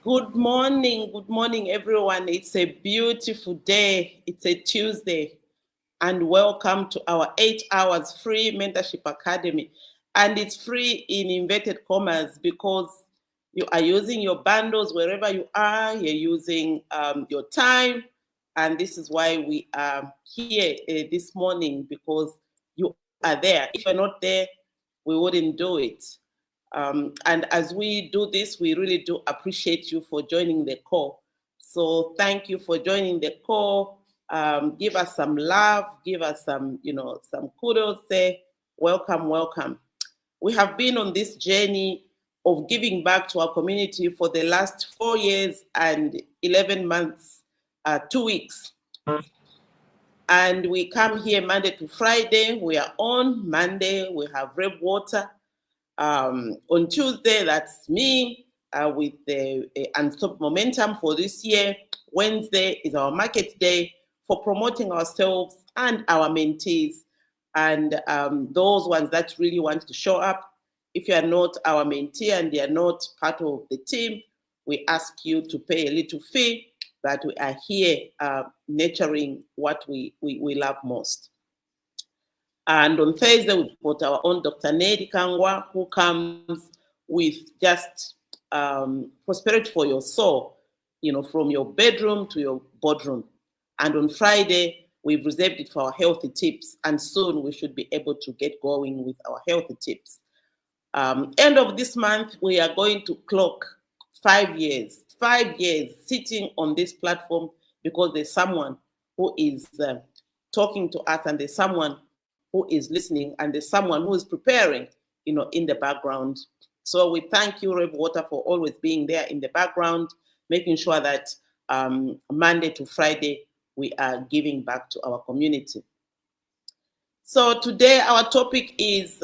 Good morning, everyone. It's a beautiful day. It's a Tuesday, and welcome to our 8 hours free mentorship academy. And it's free in inverted commas because you are using your bundles wherever you are, you're using your time. And this is why we are here this morning because you are there. If you're not there, we wouldn't do it. And as we do this, we really do appreciate you for joining the call. So thank you for joining the call. Give us some love, give us some kudos. Say welcome, welcome. We have been on this journey of giving back to our community for the last 4 years and 11 months, 2 weeks. And we come here Monday to Friday. We are on Monday. We have Rev Water. On Tuesday, that's me with the Unstoppable Momentum for this year. Wednesday is our market day for promoting ourselves and our mentees. And those ones that really want to show up. If you are not our mentee and you are not part of the team, we ask you to pay a little fee, but we are here nurturing what we love most. And on Thursday, we've got our own Dr. Nedi Kangwa, who comes with just prosperity for your soul, from your bedroom to your boardroom. And on Friday, we've reserved it for our healthy tips, and soon we should be able to get going with our healthy tips. End of this month, we are going to clock 5 years. 5 years sitting on this platform because there's someone who is talking to us, and there's someone who is listening, and there's someone who is preparing, in the background. So we thank you, Rev Water, for always being there in the background, making sure that Monday to Friday, we are giving back to our community. So today, our topic is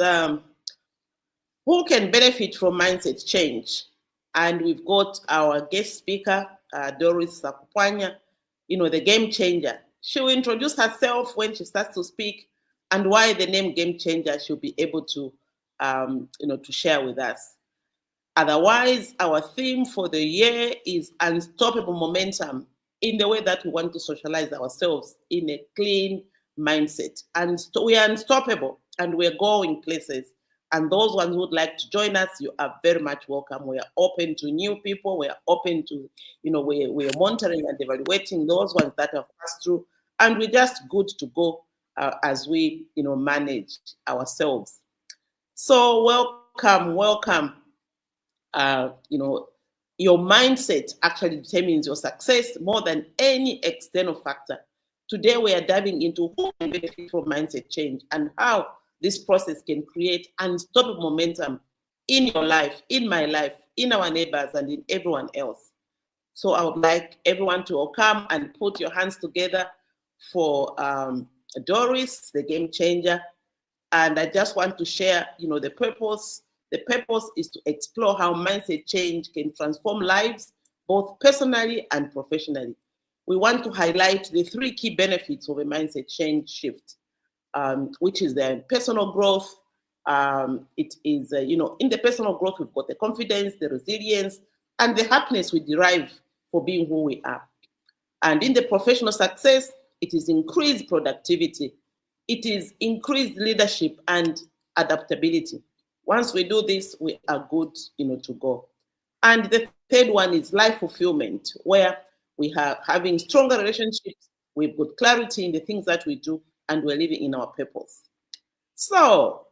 who can benefit from mindset change? And we've got our guest speaker, Doris Sakupwanya, the game changer. She will introduce herself when she starts to speak, and why the name Game Changer she'll be able to, to share with us. Otherwise, our theme for the year is unstoppable momentum, in the way that we want to socialize ourselves in a clean mindset. And we are unstoppable, and we're going places. And those ones who would like to join us, you are very much welcome. We are open to new people. We are open to, we are monitoring and evaluating those ones that have passed through. And we're just good to go as we, manage ourselves. So welcome. Your mindset actually determines your success more than any external factor. Today, we are diving into who can benefit from mindset change and how this process can create unstoppable momentum in your life, in my life, in our neighbors, and in everyone else. So I would like everyone to come and put your hands together for Doris, the game changer. And I just want to share, the purpose. The purpose is to explore how mindset change can transform lives, both personally and professionally. We want to highlight the 3 key benefits of a mindset change shift, which is the personal growth. It is, in the personal growth, we've got the confidence, the resilience, and the happiness we derive for being who we are. And in the professional success, it is increased productivity. It is increased leadership and adaptability. Once we do this, we are good, to go. And the third one is life fulfillment, where we are having stronger relationships, we've got clarity in the things that we do, and we're living in our purpose. So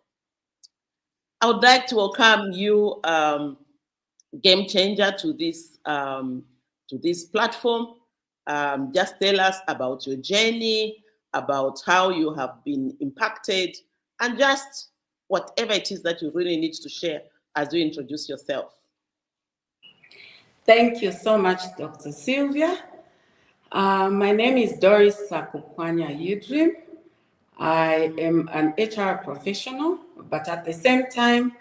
I would like to welcome you, Game Changer, to this platform. Just tell us about your journey, about how you have been impacted, and just whatever it is that you really need to share as you introduce yourself. Thank you so much, Dr. Sylvia. My name is Doris Sakupwanya Udrim. I am an HR professional, but at the same time,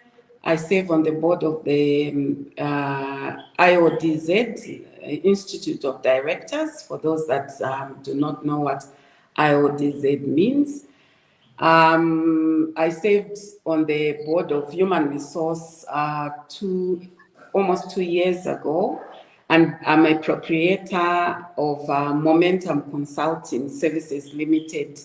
I serve on the board of the IODZ, Institute of Directors, for those that do not know what IODZ means. I served on the board of Human Resource almost 2 years ago, and I'm a proprietor of Momentum Consulting Services Limited.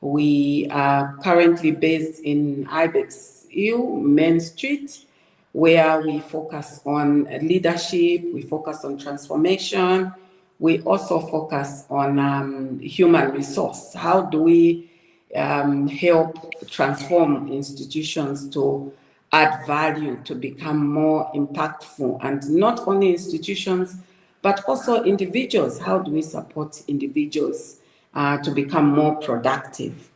We are currently based in Ibex Hill, Main Street, where we focus on leadership, we focus on transformation, we also focus on human resource. How do we help transform institutions to add value, to become more impactful, and not only institutions, but also individuals? How do we support individuals to become more productive?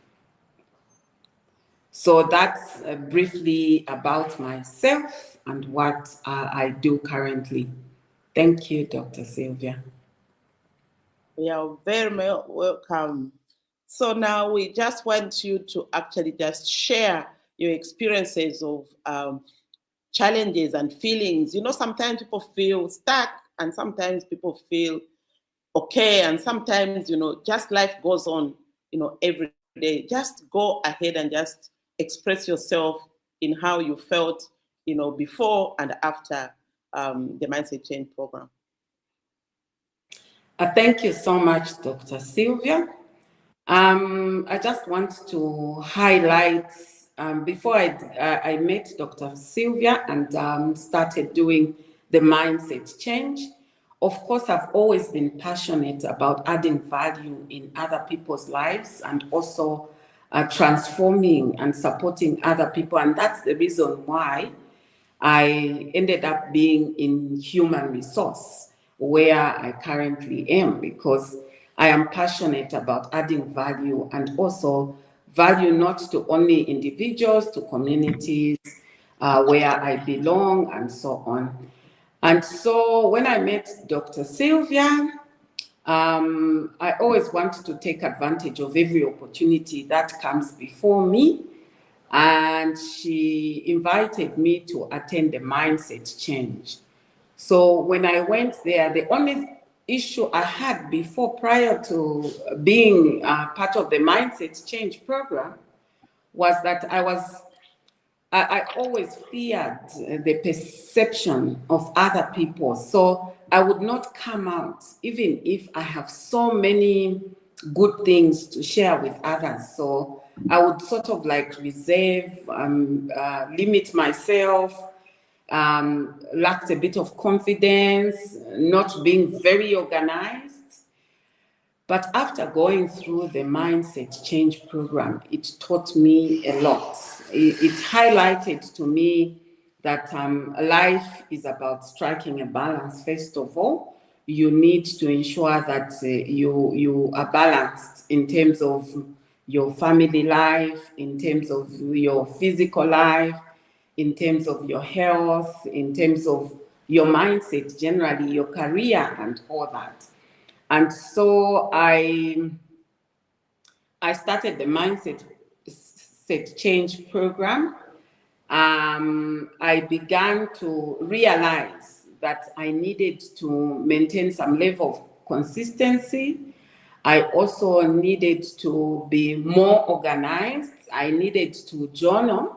So that's briefly about myself and what I do currently. Thank you, Dr. Sylvia. You are very welcome. So now we just want you to actually just share your experiences of challenges and feelings. You know, sometimes people feel stuck and sometimes people feel okay. And sometimes, you know, just life goes on, you know, every day. Just go ahead and just express yourself in how you felt, you know, before and after the Mindset Change program. Thank you so much, Dr. Sylvia. I just want to highlight, before I met Dr. Sylvia and started doing the Mindset Change, of course, I've always been passionate about adding value in other people's lives and also transforming and supporting other people. And that's the reason why I ended up being in human resource, where I currently am, because I am passionate about adding value and also value not to only individuals, to communities where I belong and so on. And so when I met Dr. Sylvia, I always want to take advantage of every opportunity that comes before me. And she invited me to attend the Mindset Change. So when I went there, the only issue I had before, prior to being part of the Mindset Change program, was that I always feared the perception of other people. So I would not come out, even if I have so many good things to share with others. So I would sort of like reserve, limit myself, lacked a bit of confidence, not being very organized. But after going through the Mindset Change program, it taught me a lot. It highlighted to me that life is about striking a balance. First of all, you need to ensure that you are balanced in terms of your family life, in terms of your physical life, in terms of your health, in terms of your mindset, generally your career and all that. And so I started the Mindset Change program. I began to realize that I needed to maintain some level of consistency. I also needed to be more organized. I needed to journal.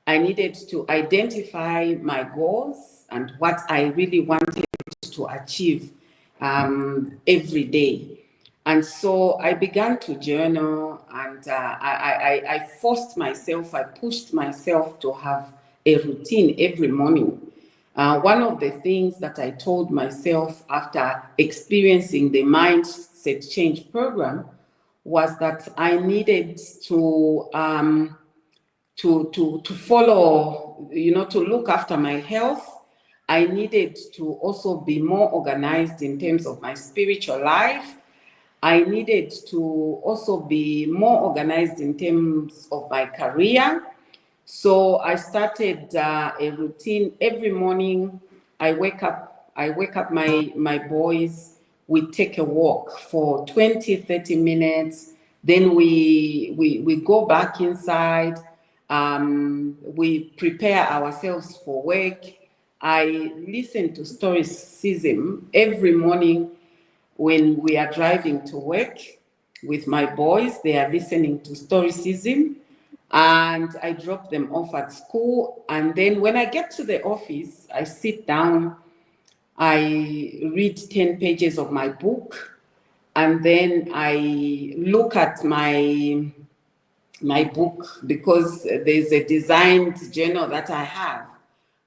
I needed to identify my goals and what I really wanted to achieve every day. And so I began to journal, and I forced myself, I pushed myself to have a routine every morning. One of the things that I told myself after experiencing the Mindset Change program was that I needed to follow, you know, to look after my health. I needed to also be more organized in terms of my spiritual life. I needed to also be more organized in terms of my career. So I started a routine every morning. I wake up my boys. We take a walk for 20-30 minutes. Then we go back inside. We prepare ourselves for work. I listen to Stoicism every morning when we are driving to work with my boys. They are listening to Stoicism, and I drop them off at school. And then when I get to the office, I sit down I read 10 pages of my book, and then I look at my book, because there's a designed journal that I have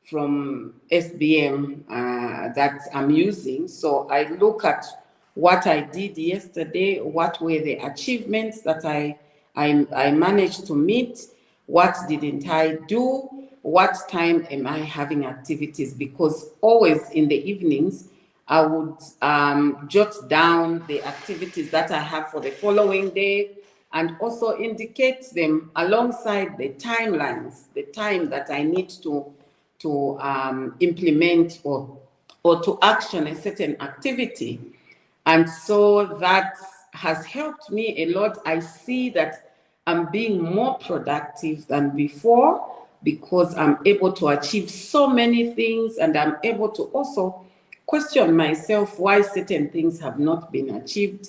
from SBM that I'm using. So I look at what I did yesterday, what were the achievements that I managed to meet, what didn't I do, what time am I having activities, because always in the evenings, I would jot down the activities that I have for the following day, and also indicate them alongside the timelines, the time that I need to implement or to action a certain activity. And so that has helped me a lot. I see that I'm being more productive than before, because I'm able to achieve so many things, and I'm able to also question myself why certain things have not been achieved.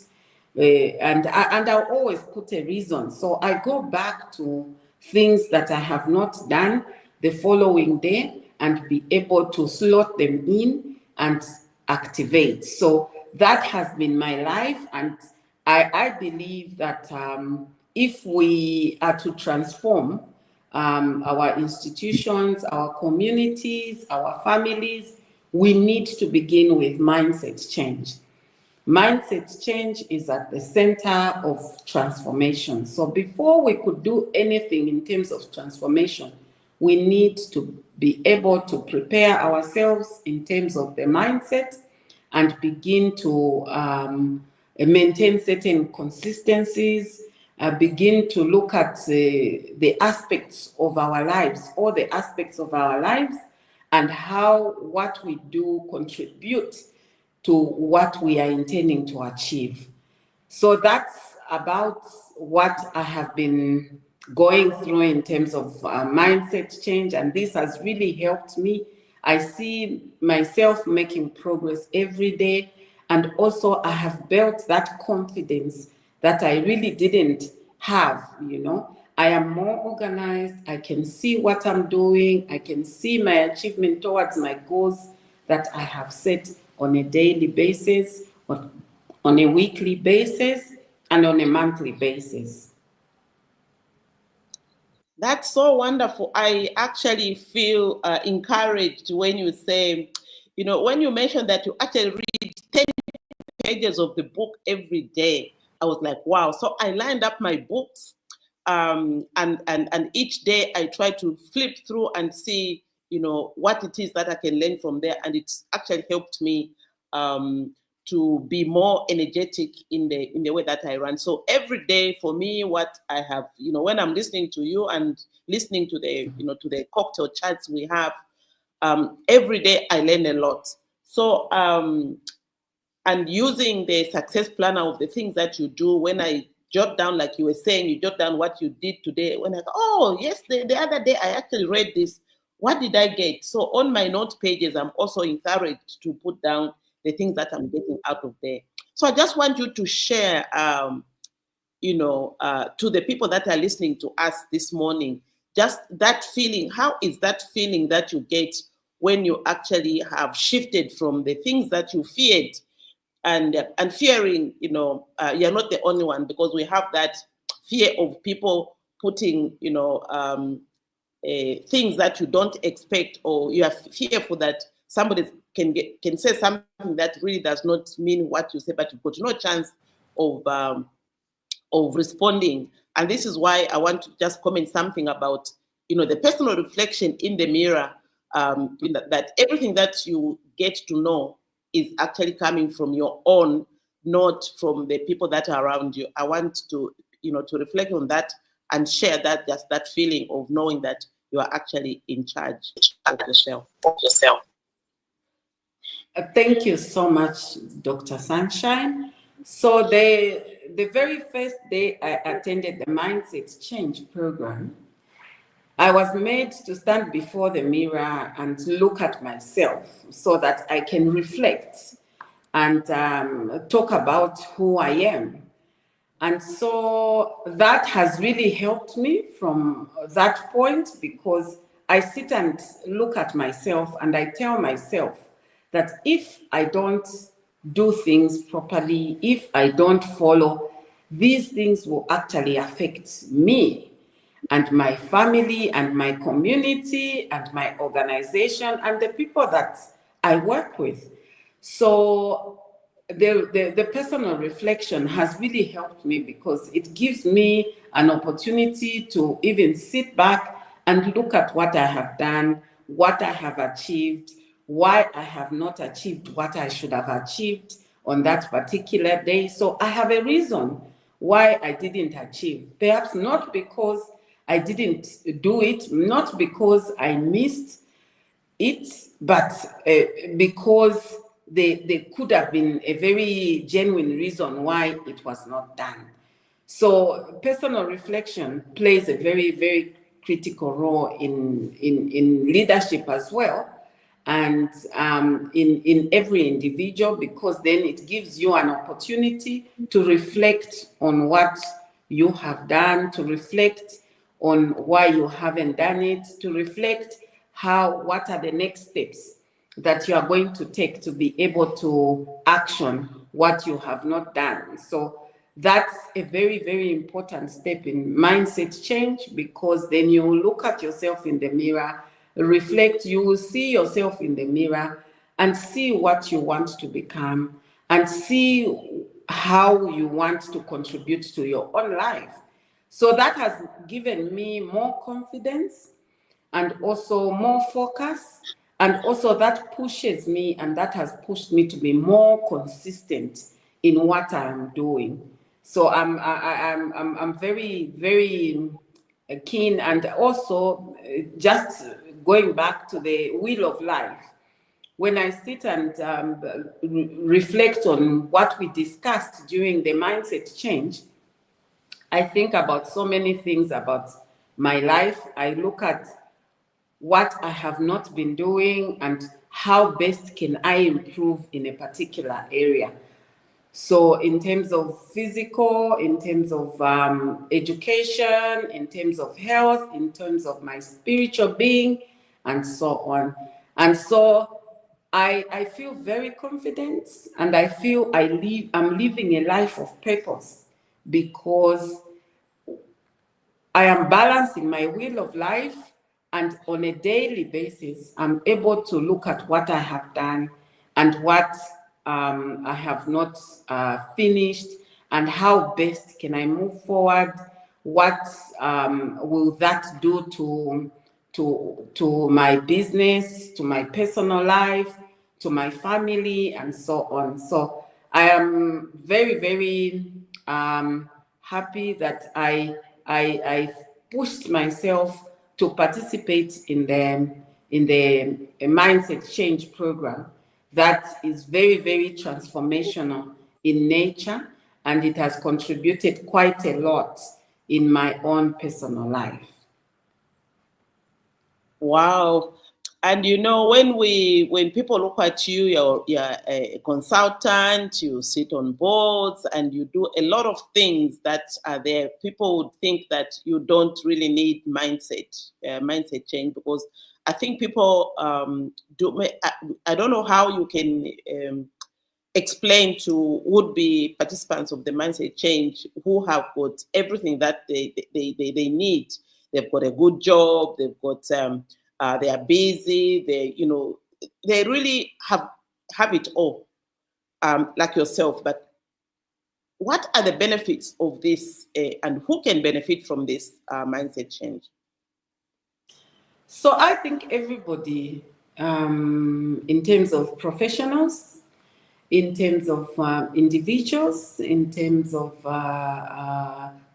And I'll always put a reason. So I go back to things that I have not done the following day and be able to slot them in and activate. So that has been my life. And I believe that if we are to transform our institutions, our communities, our families, we need to begin with mindset change. Mindset change is at the center of transformation. So before we could do anything in terms of transformation, we need to be able to prepare ourselves in terms of the mindset and begin to maintain certain consistencies, begin to look at the aspects of our lives, all the aspects of our lives, and how what we do contribute to what we are intending to achieve. So that's about what I have been going through in terms of mindset change, and this has really helped me. I see myself making progress every day, and also I have built that confidence that I really didn't have, you know. I am more organized, I can see what I'm doing, I can see my achievement towards my goals that I have set on a daily basis, on a weekly basis, and on a monthly basis. That's so wonderful. I actually feel encouraged when you say, you know, when you mentioned that you actually read 10 pages of the book every day. I was like, wow. So I lined up my books, and each day I try to flip through and see, you know, what it is that I can learn from there. And it's actually helped me to be more energetic in the way that I run. So every day for me, what I have, you know, when I'm listening to you and listening to the, you know, to the cocktail chats we have, every day I learn a lot. So and using the success planner of the things that you do, when I jot down, like you were saying, you jot down what you did today. When I go, oh yes, the other day I actually read this. What did I get? So on my note pages, I'm also encouraged to put down the things that I'm getting out of there. So I just want you to share, you know, to the people that are listening to us this morning, just that feeling. How is that feeling that you get when you actually have shifted from the things that you feared and fearing, you know, you're not the only one, because we have that fear of people putting, you know, things that you don't expect, or you are fearful that somebody can say something that really does not mean what you say, but you've got no chance of responding. And this is why I want to just comment something about, you know, the personal reflection in the mirror, you know, that everything that you get to know is actually coming from your own, not from the people that are around you. I want to, you know, to reflect on that and share that, just that feeling of knowing that you are actually in charge of yourself. Thank you so much, Dr. Sunshine. So the very first day I attended the Mindset Change program, I was made to stand before the mirror and look at myself so that I can reflect and talk about who I am. And so that has really helped me from that point, because I sit and look at myself and I tell myself that if I don't do things properly, if I don't follow, these things will actually affect me and my family and my community and my organization and the people that I work with. So the personal reflection has really helped me because it gives me an opportunity to even sit back and look at what I have done, what I have achieved, why I have not achieved what I should have achieved on that particular day. So I have a reason why I didn't achieve. Perhaps not because I didn't do it, not because I missed it, but because there could have been a very genuine reason why it was not done. So personal reflection plays a very, very critical role in leadership as well, and in every individual, because then it gives you an opportunity to reflect on what you have done, to reflect on why you haven't done it, to reflect what are the next steps that you are going to take to be able to action what you have not done. So that's a very, very important step in mindset change, because then you look at yourself in the mirror, reflect, you will see yourself in the mirror and see what you want to become and see how you want to contribute to your own life. So that has given me more confidence and also more focus, and also that pushes me, and that has pushed me to be more consistent in what I'm doing. So I'm very, very keen, and also just going back to the wheel of life. When I sit and reflect on what we discussed during the mindset change, I think about so many things about my life. I look at what I have not been doing and how best can I improve in a particular area. So in terms of physical, in terms of education, in terms of health, in terms of my spiritual being, and so on. And so I feel very confident, and I feel I'm living a life of purpose, because I am balancing my wheel of life, and on a daily basis, I'm able to look at what I have done and what I have not finished, and how best can I move forward. What will that do to my business, to my personal life, to my family, and so on. So I am very, very happy that I pushed myself to participate in the mindset change program that is very, very transformational in nature, and it has contributed quite a lot in my own personal life. Wow. And you know, when people look at you, you're a consultant, you sit on boards, and you do a lot of things that are there. People would think that you don't really need mindset change, because I think people I don't know how you can explain to would-be participants of the mindset change who have got everything that they need. They've got a good job, they've got they are busy, they really have it all, like yourself. But what are the benefits of this, and who can benefit from this mindset change? So I think everybody, in terms of professionals, in terms of individuals, in terms of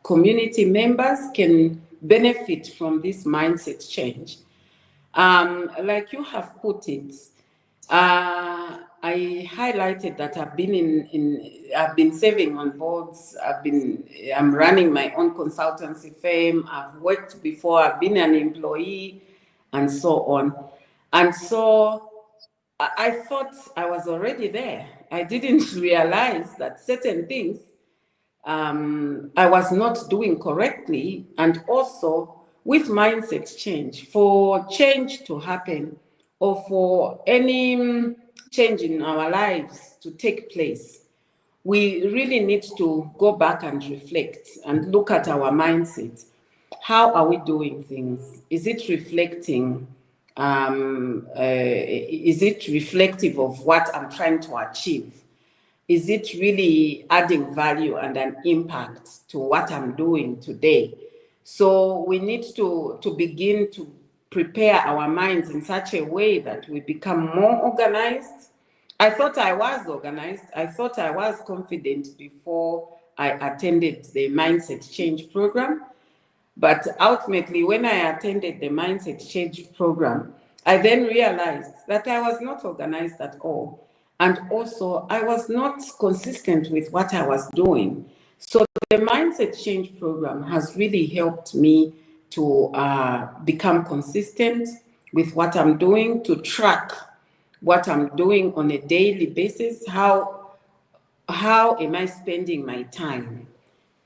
community members, can benefit from this mindset change. Like you have put it, I highlighted that I've been serving on boards. I'm running my own consultancy firm. I've worked before. I've been an employee, and so on. And so I thought I was already there. I didn't realize that certain things I was not doing correctly. And also with mindset change, for change to happen, or for any change in our lives to take place, we really need to go back and reflect and look at our mindset. How are we doing things? Is it reflecting? Is it reflective of what I'm trying to achieve? Is it really adding value and an impact to what I'm doing today? So we need to begin to prepare our minds in such a way that we become more organized. I thought I was organized. I thought I was confident before I attended the Mindset Change program. But ultimately, when I attended the Mindset Change program, I then realized that I was not organized at all. And also, I was not consistent with what I was doing. So the Mindset Change program has really helped me to become consistent with what I'm doing, to track what I'm doing on a daily basis. How am I spending my time?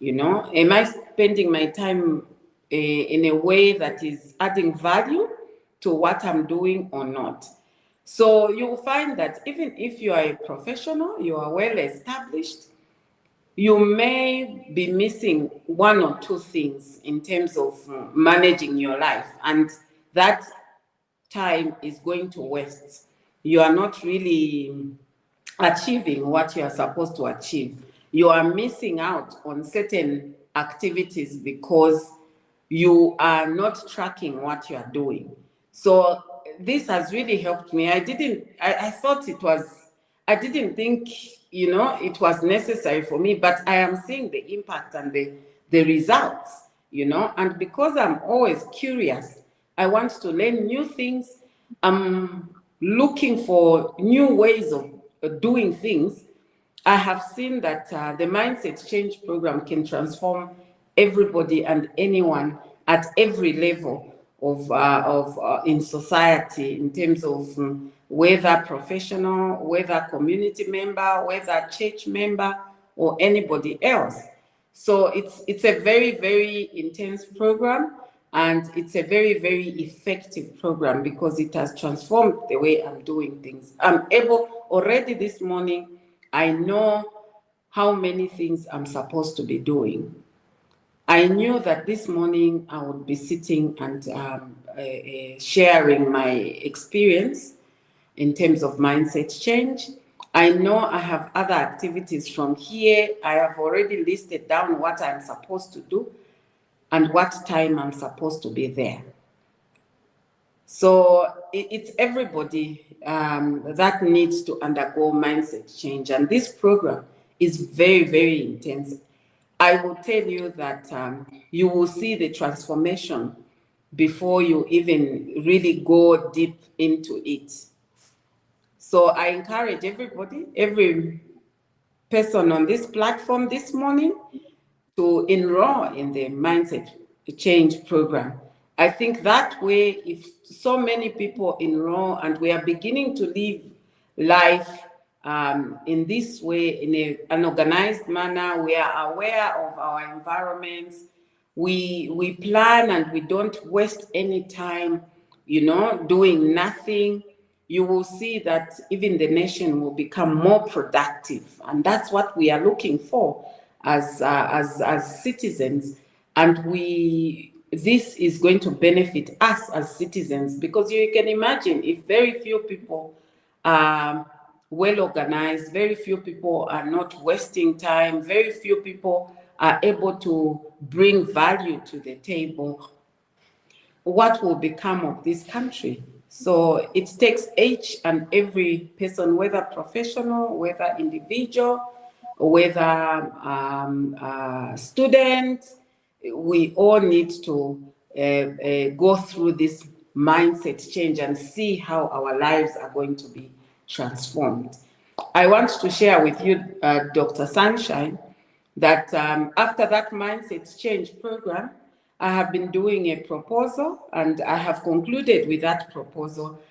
Am I spending my time in a way that is adding value to what I'm doing or not? So you'll find that even if you are a professional, you are well established, you may be missing one or two things in terms of managing your life, and that time is going to waste. You are not really achieving what you are supposed to achieve. You are missing out on certain activities because you are not tracking what you are doing. So this has really helped me. I didn't think, it was necessary for me, but I am seeing the impact and the results, and because I'm always curious, I want to learn new things. I'm looking for new ways of doing things. I have seen that the Mindset Change program can transform everybody and anyone at every level of in society, in terms of whether professional, whether community member, whether church member, or anybody else. So it's a very, very intense program, and it's a very, very effective program because it has transformed the way I'm doing things. I'm able, already this morning, I know how many things I'm supposed to be doing. I knew that this morning I would be sitting and sharing my experience in terms of mindset change. I know I have other activities from here. I have already listed down what I'm supposed to do and what time I'm supposed to be there. So it's everybody that needs to undergo mindset change. And this program is very, very intense. I will tell you that you will see the transformation before you even really go deep into it. So I encourage everybody, every person on this platform this morning, to enroll in the Mindset Change program. I think that way, if so many people enroll and we are beginning to live life in this way, in an organized manner, we are aware of our environments, we plan and we don't waste any time, doing nothing, you will see that even the nation will become more productive. And that's what we are looking for as citizens. And this is going to benefit us as citizens, because you can imagine if very few people are well organized, very few people are not wasting time, very few people are able to bring value to the table, what will become of this country? So it takes each and every person, whether professional, whether individual, whether student, we all need to go through this mindset change and see how our lives are going to be transformed. I want to share with you, Dr. Sunshine, that after that mindset change program, I have been doing a proposal and I have concluded with that proposal.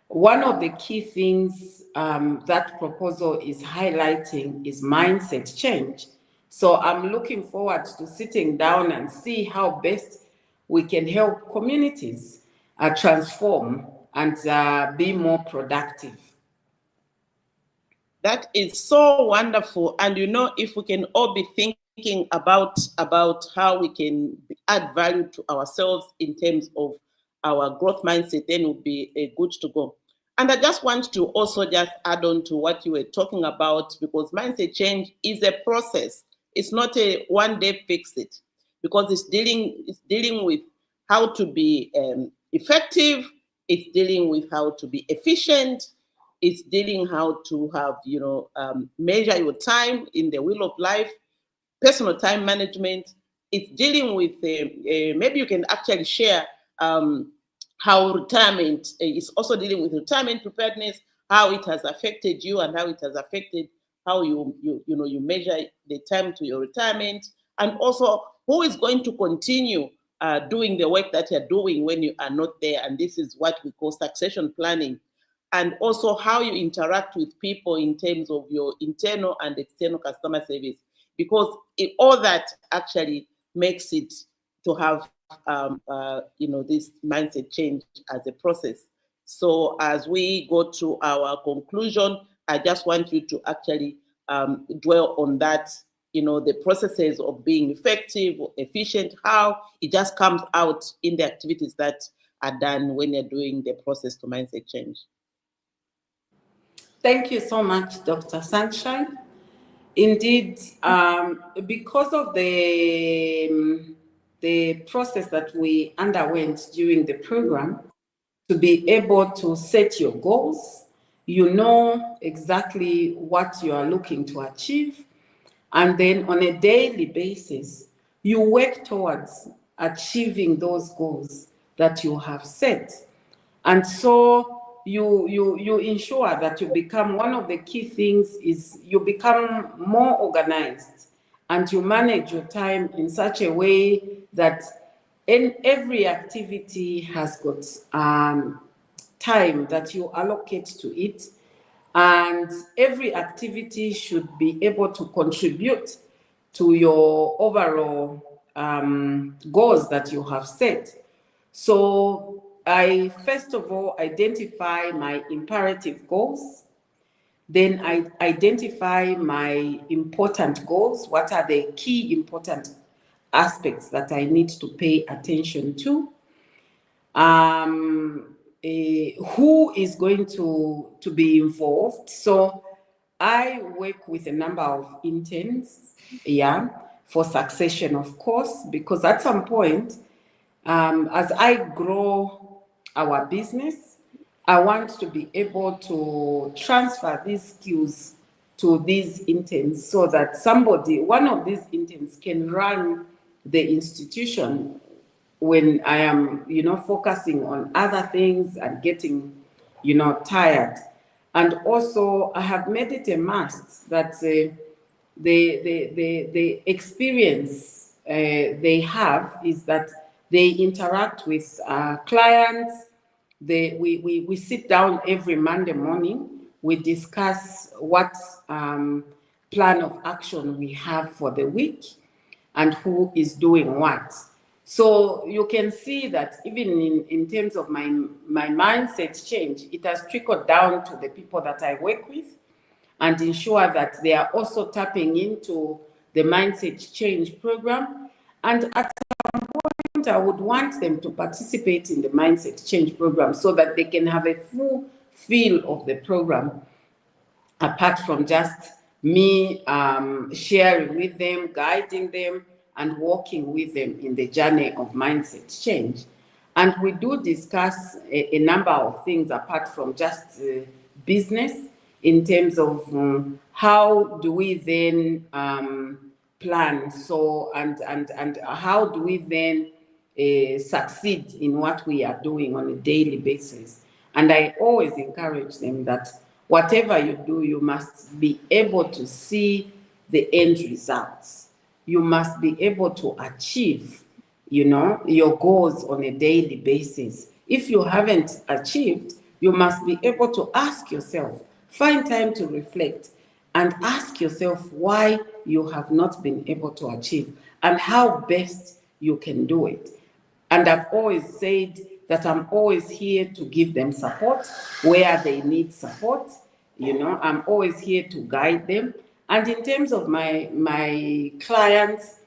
One of the key things that proposal is highlighting is mindset change. So I'm looking forward to sitting down and see how best we can help communities transform and be more productive. That is so wonderful. And you know, if we can all be thinking about how we can add value to ourselves in terms of our growth mindset, then we'll be good to go. And I just want to also just add on to what you were talking about, because mindset change is a process. It's not a one day fix it, because it's dealing with how to be effective. It's dealing with how to be efficient. It's dealing how to have, measure your time in the wheel of life, personal time management. It's dealing with, maybe you can actually share how retirement is also dealing with retirement preparedness, how it has affected you and how it has affected how you measure the time to your retirement, and also who is going to continue doing the work that you're doing when you are not there. And this is what we call succession planning. And also how you interact with people in terms of your internal and external customer service, because all that actually makes it to have this mindset change as a process. So as we go to our conclusion, I just want you to actually dwell on that, the processes of being effective or efficient, how it just comes out in the activities that are done when you're doing the process to mindset change. Thank you so much, Dr. Sunshine. Indeed, because of the process that we underwent during the program, to be able to set your goals, you know exactly what you are looking to achieve, and then on a daily basis, you work towards achieving those goals that you have set. And so you ensure that you become, one of the key things is you become more organized, and you manage your time in such a way that in every activity has got time that you allocate to it, and every activity should be able to contribute to your overall goals that you have set. So I first of all identify my imperative goals. Then I identify my important goals. What are the key important aspects that I need to pay attention to? Who is going to be involved? So I work with a number of interns, for succession, of course, because at some point, as I grow our business, I want to be able to transfer these skills to these interns, so that one of these interns can run the institution when I am, focusing on other things and getting, tired. And also I have made it a must that the experience they have is that they interact with clients. We sit down every Monday morning. We discuss what plan of action we have for the week and who is doing what. So you can see that even in terms of my mindset change, it has trickled down to the people that I work with, and ensure that they are also tapping into the mindset change program. And at some point, I would want them to participate in the mindset change program so that they can have a full feel of the program, apart from just me sharing with them, guiding them, and walking with them in the journey of mindset change. And we do discuss a number of things apart from just business, in terms of how do we then plan, so and how do we then succeed in what we are doing on a daily basis. And I always encourage them that whatever you do, you must be able to see the end results. You must be able to achieve, your goals on a daily basis. If you haven't achieved, you must be able to ask yourself, find time to reflect and ask yourself why you have not been able to achieve and how best you can do it. And I've always said that I'm always here to give them support where they need support, You know, I'm always here to guide them. And in terms of my clients,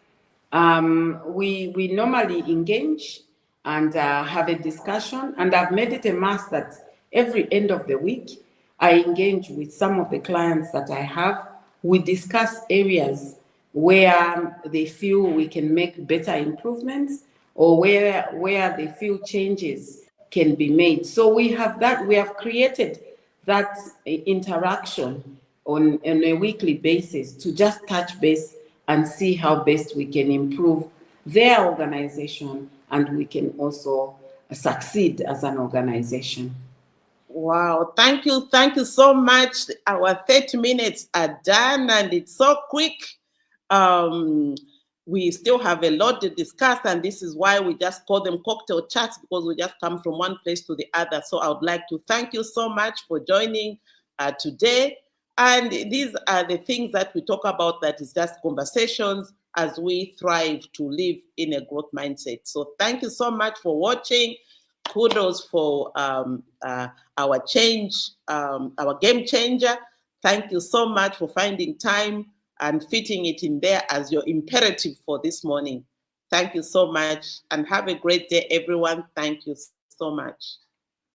we normally engage and have a discussion. And I've made it a must that every end of the week, I engage with some of the clients that I have. We discuss areas where they feel we can make better improvements, or where they feel changes can be made. So we have created that interaction on a weekly basis to just touch base and see how best we can improve their organization, and we can also succeed as an organization. Wow, thank you so much. Our 30 minutes are done, and it's so quick. We still have a lot to discuss, and this is why we just call them cocktail chats, because we just come from one place to the other. So I would like to thank you so much for joining today. And these are the things that we talk about, that is just conversations as we thrive to live in a growth mindset. So thank you so much for watching. Kudos for our change, our game changer. Thank you so much for finding time and fitting it in there as your imperative for this morning. Thank you so much, and have a great day, everyone. Thank you so much.